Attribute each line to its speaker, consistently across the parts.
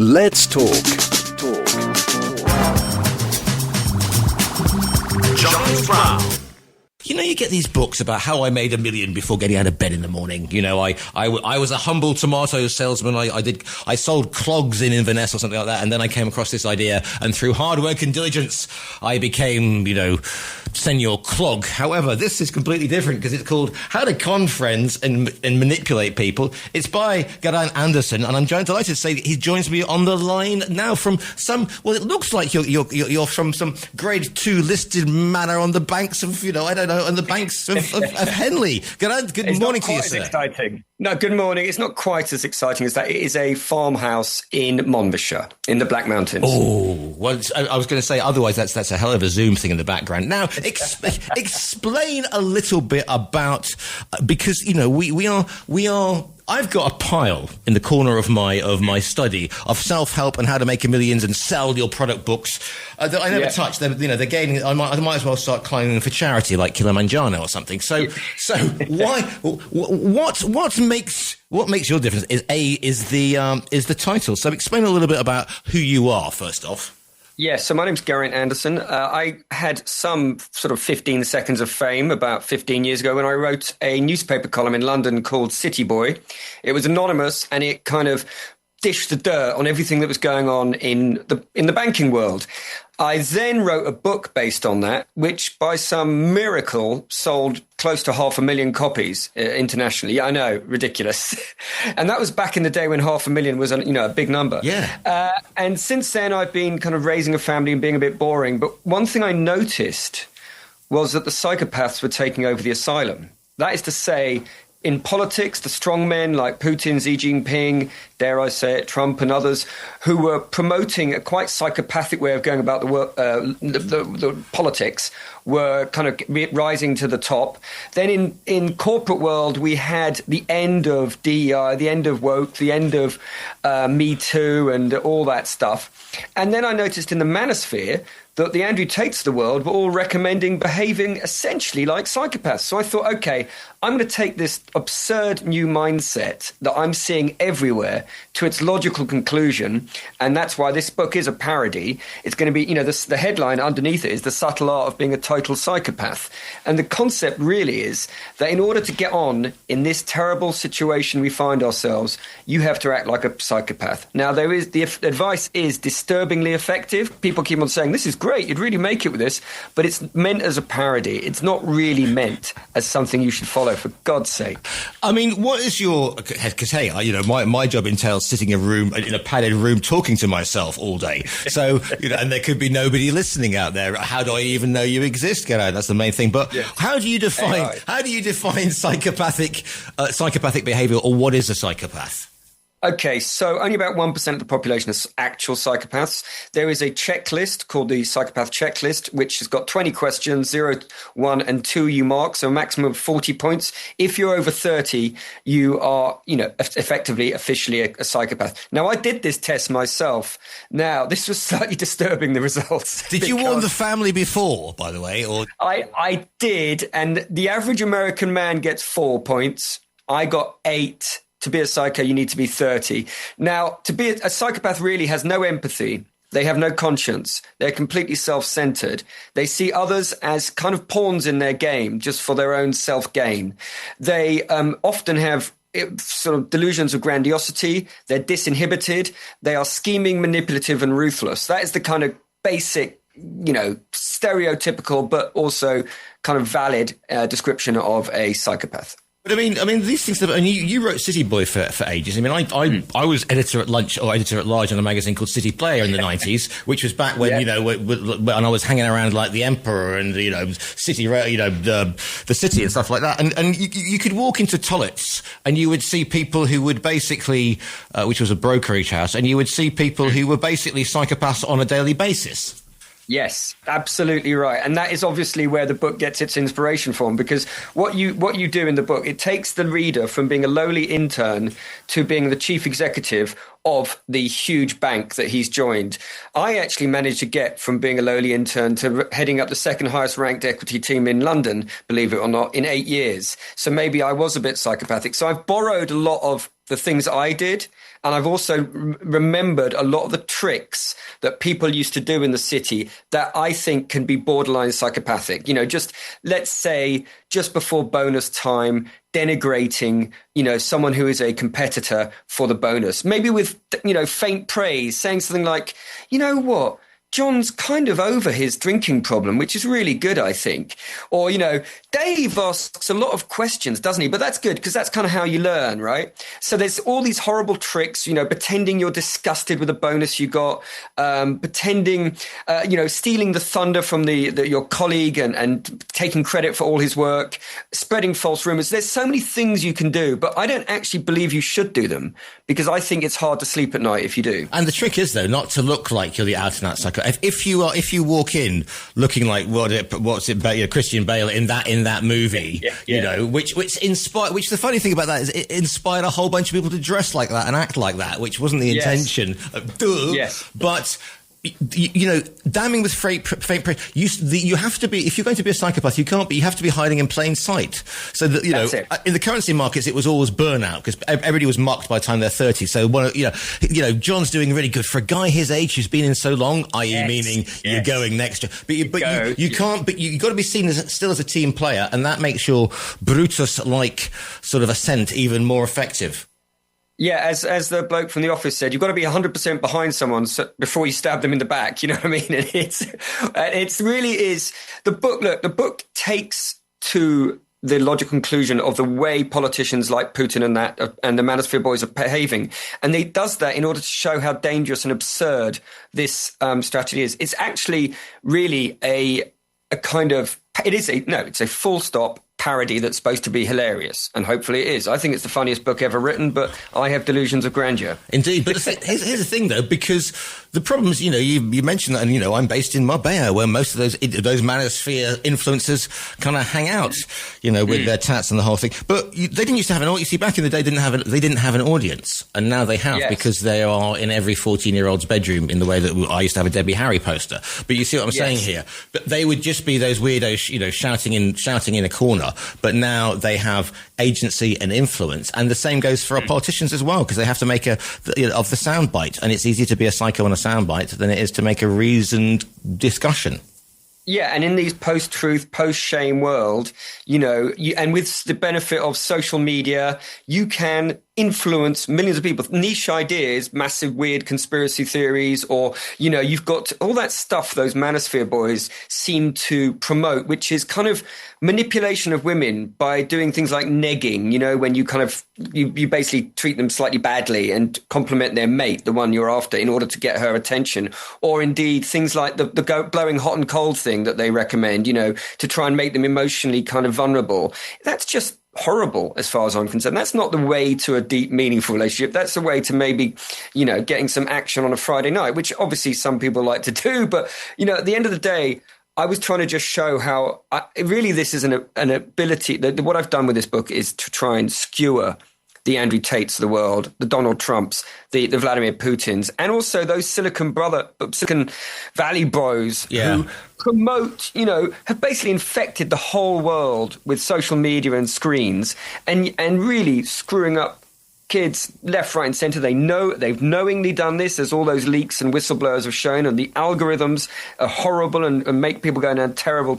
Speaker 1: Let's talk.
Speaker 2: Giles Brown.
Speaker 3: You know, you get these books about how I made $1 million before getting out of bed in the morning. You know, I was a humble tomato salesman. I sold clogs in Inverness or something like that. And then I came across this idea. And through hard work and diligence, I became, Senor Clog. However, this is completely different because it's called How to Con Friends and Manipulate People. It's by Geraint Anderson. And I'm delighted to say that he joins me on the line now from it looks like you're from some grade 2 listed manor on the banks of, on the banks of Henley. Geraint, good morning to you, sir.
Speaker 4: Exciting. No, good morning. It's not quite as exciting as that. It is a farmhouse in Monmouthshire, in the Black Mountains.
Speaker 3: Oh, well, I was going to say, otherwise that's a hell of a Zoom thing in the background. Now, explain a little bit about, because, we are. I've got a pile in the corner of my study of self-help and how to make millions and sell your product books that I never touch. They're gaining. I might as well start climbing them for charity, like Kilimanjaro or something. So why? What makes your difference is the title. So explain a little bit about who you are first off.
Speaker 4: Yes, so my name's Geraint Anderson. I had some sort of 15 seconds of fame about 15 years ago when I wrote a newspaper column in London called Cityboy. It was anonymous and it kind of dished the dirt on everything that was going on in the banking world. I then wrote a book based on that, which by some miracle sold close to 500,000 copies internationally. Yeah, I know, ridiculous. And that was back in the day when 500,000 was a big number.
Speaker 3: Yeah.
Speaker 4: And since then, I've been kind of raising a family and being a bit boring. But one thing I noticed was that the psychopaths were taking over the asylum. That is to say, in politics, the strongmen like Putin, Xi Jinping, dare I say it, Trump and others, who were promoting a quite psychopathic way of going about the politics, were kind of rising to the top. Then in corporate world, we had the end of DEI, the end of woke, the end of Me Too and all that stuff. And then I noticed in the manosphere that the Andrew Tates of the world were all recommending behaving essentially like psychopaths. So I thought, okay, I'm going to take this absurd new mindset that I'm seeing everywhere to its logical conclusion. And that's why this book is a parody. It's going to be, the headline underneath it is The Subtle Art of Being a Total Psychopath. And the concept really is that in order to get on in this terrible situation we find ourselves, you have to act like a psychopath. Now, the advice is disturbingly effective. People keep on saying, this is great, you'd really make it with this, but it's meant as a parody. It's not really meant as something you should follow, for God's sake.
Speaker 3: I mean, what is your... Because, hey, my job entails sitting in a padded room talking to myself all day. So, and there could be nobody listening out there. How do I even know you exist, Geraint? That's the main thing. But how do you define psychopathic behavior, or what is a psychopath?
Speaker 4: Okay, so only about 1% of the population is actual psychopaths. There is a checklist called the Psychopath Checklist, which has got 20 questions, 0, 1 and 2 you mark, so a maximum of 40 points. If you're over 30, you are, effectively, officially a psychopath. Now, I did this test myself. Now, this was slightly disturbing, the results.
Speaker 3: Did you warn the family before, by the way? Or
Speaker 4: I did, and the average American man gets 4 points. I got 8. To be a psycho, you need to be 30. Now, to be a psychopath really has no empathy. They have no conscience. They're completely self-centered. They see others as kind of pawns in their game, just for their own self-gain. They often have sort of delusions of grandiosity. They're disinhibited. They are scheming, manipulative, and ruthless. That is the kind of basic, stereotypical, but also kind of valid description of a psychopath.
Speaker 3: But I mean, these things. And you wrote Cityboy for ages. I mean, I was editor at large on a magazine called City Player in the 90s, which was back when when I was hanging around like the Emperor and City, the City and stuff like that. And you could walk into Tullett's and you would see people who would basically, which was a brokerage house, and you would see people who were basically psychopaths on a daily basis.
Speaker 4: Yes, absolutely right. And that is obviously where the book gets its inspiration from, because what you do in the book, it takes the reader from being a lowly intern to being the chief executive of the huge bank that he's joined. I actually managed to get from being a lowly intern to heading up the second highest ranked equity team in London, believe it or not, in 8 years. So maybe I was a bit psychopathic. So I've borrowed a lot of the things I did. And I've also remembered a lot of the tricks that people used to do in the city that I think can be borderline psychopathic. Just let's say just before bonus time, denigrating, someone who is a competitor for the bonus, maybe with, faint praise, saying something like, you know what? John's kind of over his drinking problem, which is really good, I think. Or, Dave asks a lot of questions, doesn't he? But that's good because that's kind of how you learn, right? So there's all these horrible tricks, pretending you're disgusted with the bonus you got, pretending, stealing the thunder from your colleague and taking credit for all his work, spreading false rumors. There's so many things you can do, but I don't actually believe you should do them because I think it's hard to sleep at night if you do.
Speaker 3: And the trick is, though, not to look like you're the out-and-out psycho. If you walk in looking like Christian Bale in that movie, which the funny thing about that is it inspired a whole bunch of people to dress like that and act like that, which wasn't the intention.
Speaker 4: Yes.
Speaker 3: But damning with faint praise. You have to be, if you're going to be a psychopath, you have to be hiding in plain sight. So that, in the currency markets, it was always burnout because everybody was mocked by the time they're 30. So, John's doing really good for a guy his age who's been in so long, i.e. meaning you're going next year. But you can't, but you've got to be seen still as a team player. And that makes your Brutus-like sort of ascent even more effective.
Speaker 4: Yeah, as the bloke from The Office said, you've got to be 100% behind someone before you stab them in the back. You know what I mean? And it's really is the book. Look, the book takes to the logical conclusion of the way politicians like Putin and the Manosphere boys are behaving. And it does that in order to show how dangerous and absurd this strategy is. It's actually really a kind of, it's a full stop parody that's supposed to be hilarious, and hopefully it is. I think it's the funniest book ever written, but I have delusions of grandeur.
Speaker 3: Indeed, but here's the thing, though, because the problem is, you mentioned that, and, I'm based in Marbella, where most of those manosphere influencers kind of hang out, with their tats and the whole thing. But they didn't used to have an audience. You see, back in the day, they didn't have an audience, and now they have, because they are in every 14-year-old's bedroom in the way that I used to have a Debbie Harry poster. But you see what I'm saying here? But they would just be those weirdos, shouting in a corner. But now they have agency and influence, and the same goes for our politicians as well, because they have to make of the soundbite, and it's easier to be a psycho on a soundbite than it is to make a reasoned discussion.
Speaker 4: Yeah, and in these post-truth, post-shame world, and with the benefit of social media, you can influence millions of people, niche ideas, massive weird conspiracy theories, or, you've got all that stuff those Manosphere boys seem to promote, which is kind of manipulation of women by doing things like negging, when you kind of, you basically treat them slightly badly and compliment their mate, the one you're after, in order to get her attention. Or indeed things like the blowing hot and cold thing that they recommend, to try and make them emotionally kind of vulnerable. That's just horrible as far as I'm concerned. That's not the way to a deep, meaningful relationship. That's the way to maybe, getting some action on a Friday night, which obviously some people like to do. But, at the end of the day, I was trying to just show how really this is an ability. What I've done with this book is to try and skewer the Andrew Tates of the world, the Donald Trumps, the Vladimir Putins, and also those Silicon Valley bros who promote, have basically infected the whole world with social media and screens and really screwing up kids left, right and centre. They've knowingly done this, as all those leaks and whistleblowers have shown, and the algorithms are horrible and make people go down terrible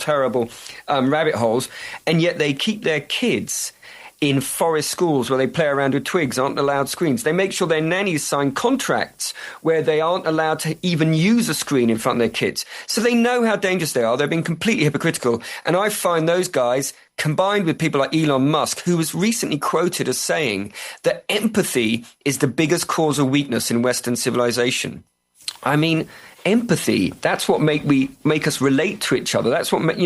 Speaker 4: rabbit holes, and yet they keep their kids in forest schools where they play around with twigs, aren't allowed screens. They make sure their nannies sign contracts where they aren't allowed to even use a screen in front of their kids. So they know how dangerous they are. They're being completely hypocritical. And I find those guys, combined with people like Elon Musk, who was recently quoted as saying that empathy is the biggest cause of weakness in Western civilization. I mean, empathy, that's what make us relate to each other. That's what,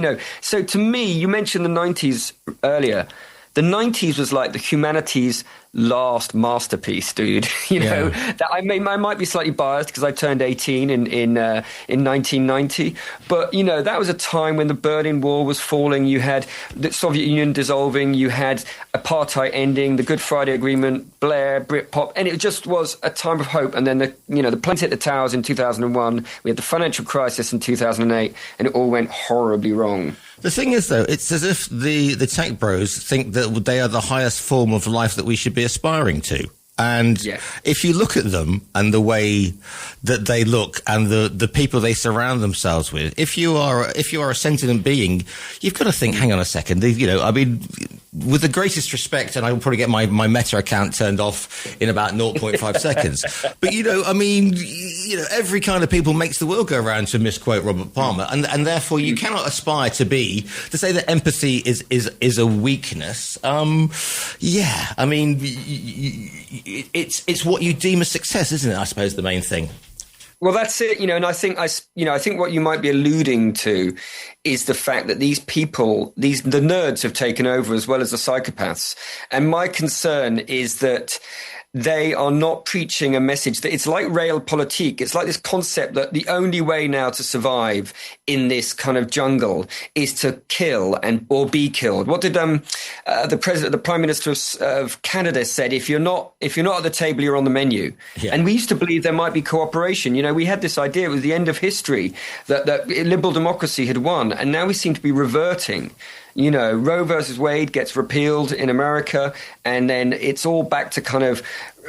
Speaker 4: So to me, you mentioned the 90s earlier. The 90s was like the humanities last masterpiece, dude. That I might be slightly biased because I turned 18 in 1990, but that was a time when the Berlin Wall was falling. You had the Soviet Union dissolving. You had apartheid ending, the Good Friday Agreement, Blair, Britpop, and it just was a time of hope. And then the planes hit the towers in 2001. We had the financial crisis in 2008, and it all went horribly wrong.
Speaker 3: The thing is, though, it's as if the tech bros think that they are the highest form of life that we should be aspiring to. And if you look at them and the way that they look and the people they surround themselves with, if you are a sentient being, you've got to think, hang on a second, with the greatest respect, and I will probably get my Meta account turned off in about 0.5 seconds. But, every kind of people makes the world go round, to misquote Robert Palmer. And therefore you cannot aspire to say that empathy is a weakness. It's what you deem a success, isn't it? I suppose the main thing.
Speaker 4: Well, that's it, and I think what you might be alluding to is the fact that these people, the nerds have taken over as well as the psychopaths. And my concern is that they are not preaching a message that it's like realpolitik. It's like this concept that the only way now to survive in this kind of jungle is to kill or be killed. What did the Prime Minister of Canada said? If you're not at the table, you're on the menu. Yeah. And we used to believe there might be cooperation. We had this idea, it was the end of history, that liberal democracy had won, and now we seem to be reverting. Roe versus Wade gets repealed in America, and then it's all back to kind of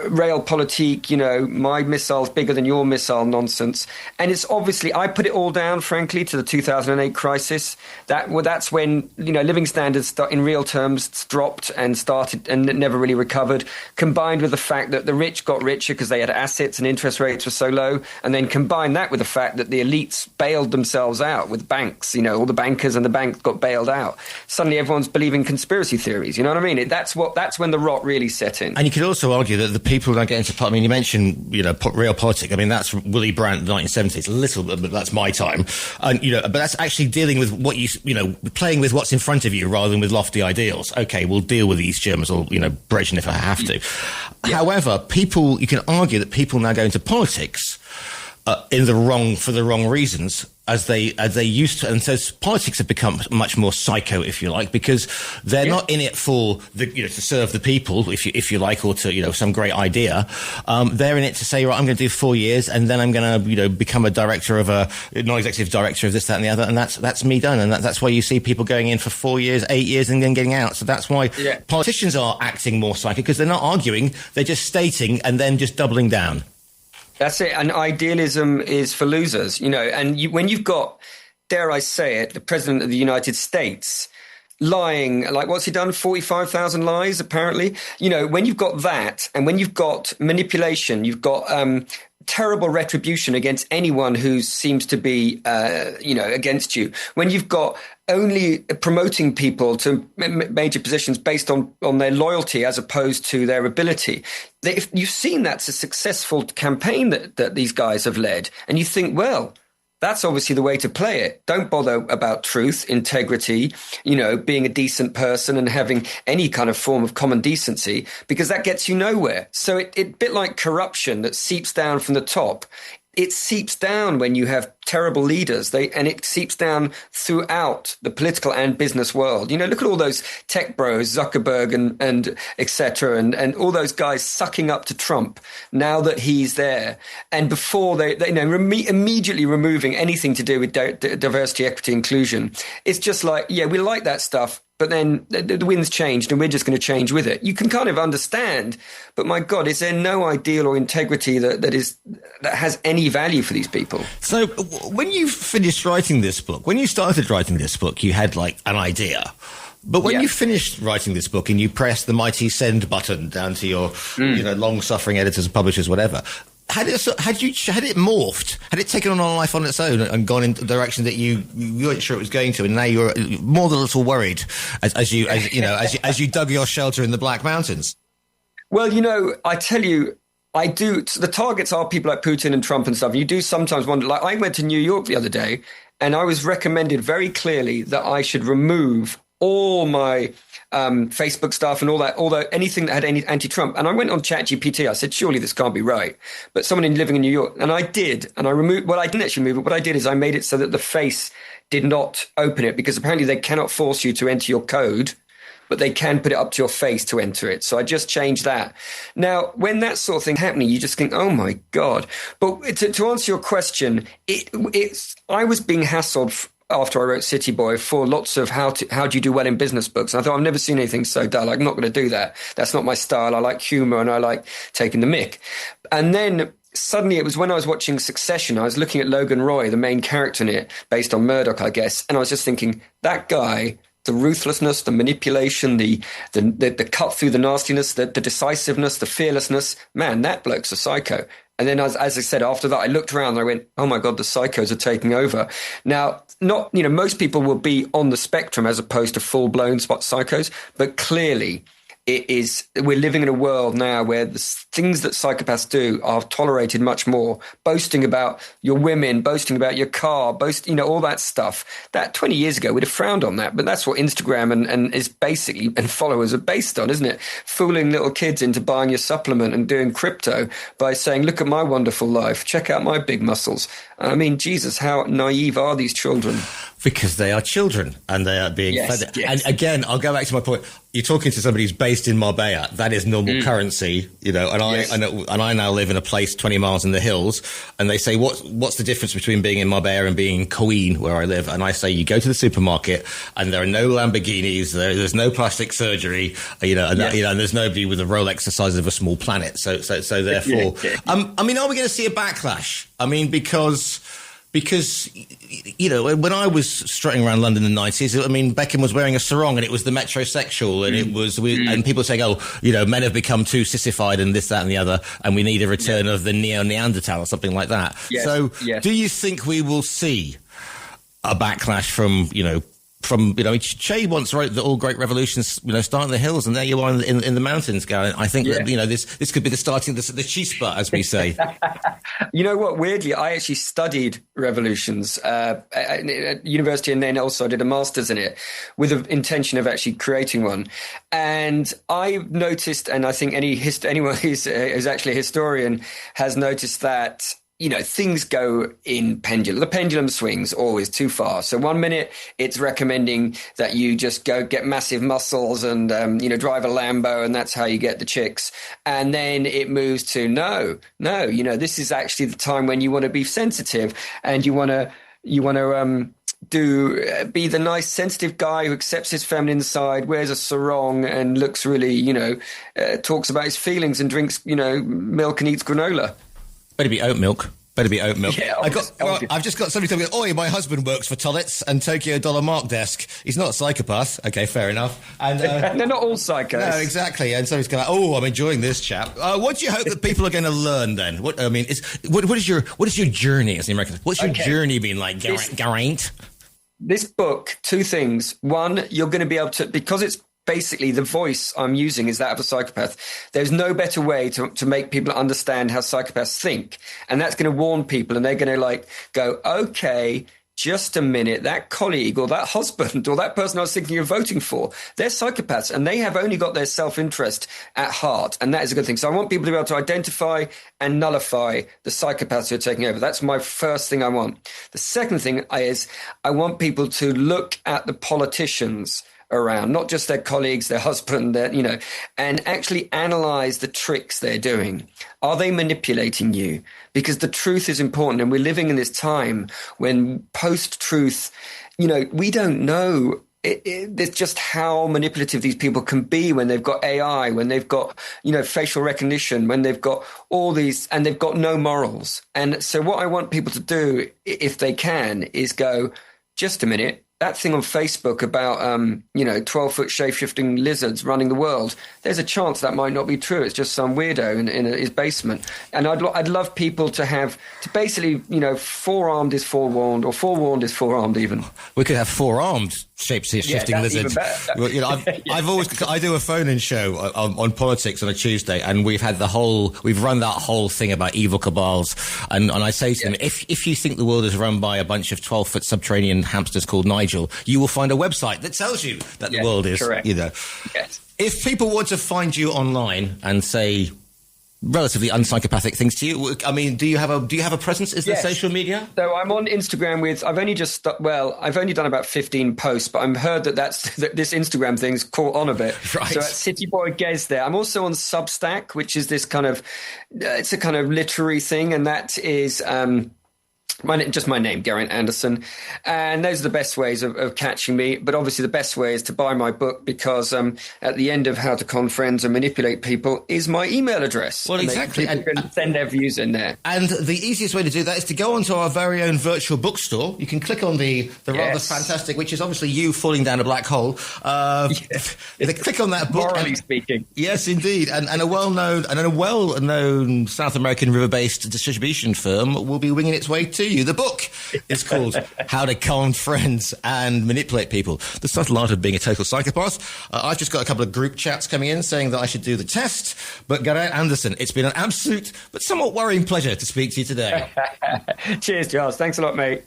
Speaker 4: realpolitik, my missile's bigger than your missile nonsense. And it's obviously, I put it all down, frankly, to the 2008 crisis. That's when, living standards in real terms dropped and started and never really recovered, combined with the fact that the rich got richer because they had assets and interest rates were so low. And then combine that with the fact that the elites bailed themselves out with banks, all the bankers and the banks got bailed out. Suddenly everyone's believing conspiracy theories. You know what I mean? That's when the rot really set in.
Speaker 3: And you could also argue that the people that get into you mentioned, realpolitik. That's Willy Brandt, 1970s, a little bit, but that's my time. And, but that's actually dealing with what playing with what's in front of you rather than with lofty ideals. Okay, we'll deal with East Germans or, Brezhnev if I have to. Yeah. However, you can argue that people now go into politics for the wrong reasons as they used to, and so politics have become much more psycho, if you like, because they're not in it for to serve the people, if you like, or to some great idea. They're in it to say, right, I'm going to do 4 years, and then I'm going to become a non-executive director of this, that, and the other, and that's me done. And that's why you see people going in for 4 years, 8 years, and then getting out. So that's why politicians are acting more psycho, because they're not arguing, they're just stating and then just doubling down.
Speaker 4: That's it. And idealism is for losers, and when you've got, dare I say it, the President of the United States lying, like what's he done? 45,000 lies, apparently. When you've got that, and when you've got manipulation, you've got terrible retribution against anyone who seems to be, against you. When you've got only promoting people to major positions based on their loyalty as opposed to their ability. If you've seen that's a successful campaign that these guys have led, and you think, well, that's obviously the way to play it. Don't bother about truth, integrity, being a decent person and having any kind of form of common decency, because that gets you nowhere. So it bit like corruption that seeps down from the top. It seeps down when you have terrible leaders, and it seeps down throughout the political and business world. Look at all those tech bros, Zuckerberg and et cetera, and all those guys sucking up to Trump now that he's there. And before they immediately removing anything to do with diversity, equity, inclusion. It's just like, we like that stuff. But then the wind's changed and we're just going to change with it. You can kind of understand, but my God, is there no ideal or integrity that has any value for these people?
Speaker 3: So when you finished writing this book, when you started writing this book, you had like an idea. But when you finished writing this book and you pressed the mighty send button down to your long-suffering editors and publishers, whatever, had it morphed? Had it taken on a life on its own and gone in the direction that you weren't sure it was going to, and now you're more than a little worried as you dug your shelter in the Black Mountains?
Speaker 4: Well, I tell you, I do. So the targets are people like Putin and Trump and stuff. You do sometimes wonder. Like I went to New York the other day, and I was recommended very clearly that I should remove all my Facebook stuff and all that, although anything that had any anti-Trump. And I went on ChatGPT. I said, surely this can't be right. But someone living in New York, and I did, and I removed, well, I didn't actually move it. What I did is I made it so that the face did not open it, because apparently they cannot force you to enter your code, but they can put it up to your face to enter it. So I just changed that. Now, when that sort of thing happening, you just think, oh my God. But to answer your question, I was being hassled after I wrote Cityboy for lots of how do you do well in business books. And I thought, I've never seen anything so dull. I'm not going to do that. That's not my style. I like humor and I like taking the mick. And then suddenly it was when I was watching Succession, I was looking at Logan Roy, the main character in it, based on Murdoch, I guess. And I was just thinking, that guy, the ruthlessness, the manipulation, the cut through the nastiness, the decisiveness, the fearlessness, man, that bloke's a psycho. And then, as I said, after that, I looked around and I went, oh my God, the psychos are taking over. Now, most people will be on the spectrum as opposed to full-blown psychos, but clearly we're living in a world now where the things that psychopaths do are tolerated much more. Boasting about your women, boasting about your car, all that stuff. That 20 years ago, we'd have frowned on that. But that's what Instagram and is basically, and followers are based on, isn't it? Fooling little kids into buying your supplement and doing crypto by saying, look at my wonderful life. Check out my big muscles. I mean, Jesus, how naive are these children?
Speaker 3: Because they are children and they are being fed. Yes. And again, I'll go back to my point. You're talking to somebody who's based in Marbella. That is normal currency, and I now live in a place 20 miles in the hills. And they say, what's the difference between being in Marbella and being in Coeen, where I live? And I say, you go to the supermarket and there are no Lamborghinis, there's no plastic surgery, and there's nobody with a Rolex the size of a small planet. So therefore, I mean, are we going to see a backlash? I mean, because when I was strutting around London in the 90s, I mean, Beckham was wearing a sarong and it was the metrosexual, and it was and people saying, men have become too sissified and this, that and the other, and we need a return of the Neo-Neanderthal or something like that. Do you think we will see a backlash from Che once wrote that all great revolutions, start in the hills, and there you are in the mountains, Geraint. I think that, this could be the starting, the chispa, as we say.
Speaker 4: You know what? Weirdly, I actually studied revolutions at university, and then also did a master's in it with the intention of actually creating one. And I noticed, and I think anyone who's actually a historian has noticed that, things go in pendulum. The pendulum swings always too far. So 1 minute it's recommending that you just go get massive muscles and, drive a Lambo, and that's how you get the chicks. And then it moves to no, this is actually the time when you want to be sensitive and you want to be the nice, sensitive guy who accepts his feminine side, wears a sarong and looks really, talks about his feelings and drinks, milk and eats granola.
Speaker 3: Better be oat milk.
Speaker 4: Yeah,
Speaker 3: I've just got somebody telling me, oi, my husband works for Tollets and Tokyo Dollar Mark Desk. He's not a psychopath. Okay, fair enough. And
Speaker 4: they're not all psychos.
Speaker 3: No, exactly. And so he's going, I'm enjoying this chap. What do you hope that people are going to learn then? What is your journey as an American? What's your journey been like, Geraint?
Speaker 4: This book, two things. One, you're going to be able to, because it's basically the voice I'm using is that of a psychopath. There's no better way to make people understand how psychopaths think. And that's going to warn people, and they're going to go, okay, just a minute, that colleague or that husband or that person I was thinking of voting for, they're psychopaths and they have only got their self-interest at heart. And that is a good thing. So I want people to be able to identify and nullify the psychopaths who are taking over. That's my first thing I want. The second thing is I want people to look at the politicians around, not just their colleagues, their husband, and actually analyze the tricks they're doing. Are they manipulating you? Because the truth is important. And we're living in this time when post-truth, we don't know it's just how manipulative these people can be when they've got AI, when they've got, facial recognition, when they've got all these, and they've got no morals. And so what I want people to do, if they can, is go, just a minute, that thing on Facebook about, 12-foot shape-shifting lizards running the world, there's a chance that might not be true. It's just some weirdo in his basement. And I'd love people to basically, forearmed is forewarned, or forewarned is forearmed even.
Speaker 3: We could have forearmed Shape-shifting
Speaker 4: that's
Speaker 3: lizard.
Speaker 4: even better.
Speaker 3: Well, you know, I do a phone-in show on politics on a Tuesday, and we've run that whole thing about evil cabals, and I say to them, if you think the world is run by a bunch of 12-foot subterranean hamsters called Nigel, you will find a website that tells you that the world is,
Speaker 4: correct.
Speaker 3: you know.
Speaker 4: Yes.
Speaker 3: If people want to find you online and say relatively unpsychopathic things to you, I mean, do you have a presence? Is there social media?
Speaker 4: So I'm on Instagram I've only done about 15 posts, but I've heard that this Instagram thing's caught on a bit.
Speaker 3: Right.
Speaker 4: So at Cityboy Gez there. I'm also on Substack, which is this kind of, it's a kind of literary thing, and that is, my name, Geraint Anderson. And those are the best ways of catching me. But obviously the best way is to buy my book, because at the end of How to Con Friends and Manipulate People is my email address.
Speaker 3: Well, exactly.
Speaker 4: And can send their views in there.
Speaker 3: And the easiest way to do that is to go onto our very own virtual bookstore. You can click on the rather fantastic, which is obviously you falling down a black hole. Click on that book.
Speaker 4: Morally speaking.
Speaker 3: Yes, indeed. And a well-known South American river-based distribution firm will be winging its way to you. The book is called How to Con Friends and Manipulate People, The Subtle Art of Being a Total Psychopath. I've just got a couple of group chats coming in saying that I should do the test. But Geraint Anderson, it's been an absolute but somewhat worrying pleasure to speak to you today.
Speaker 4: Cheers, Giles. Thanks a lot, mate.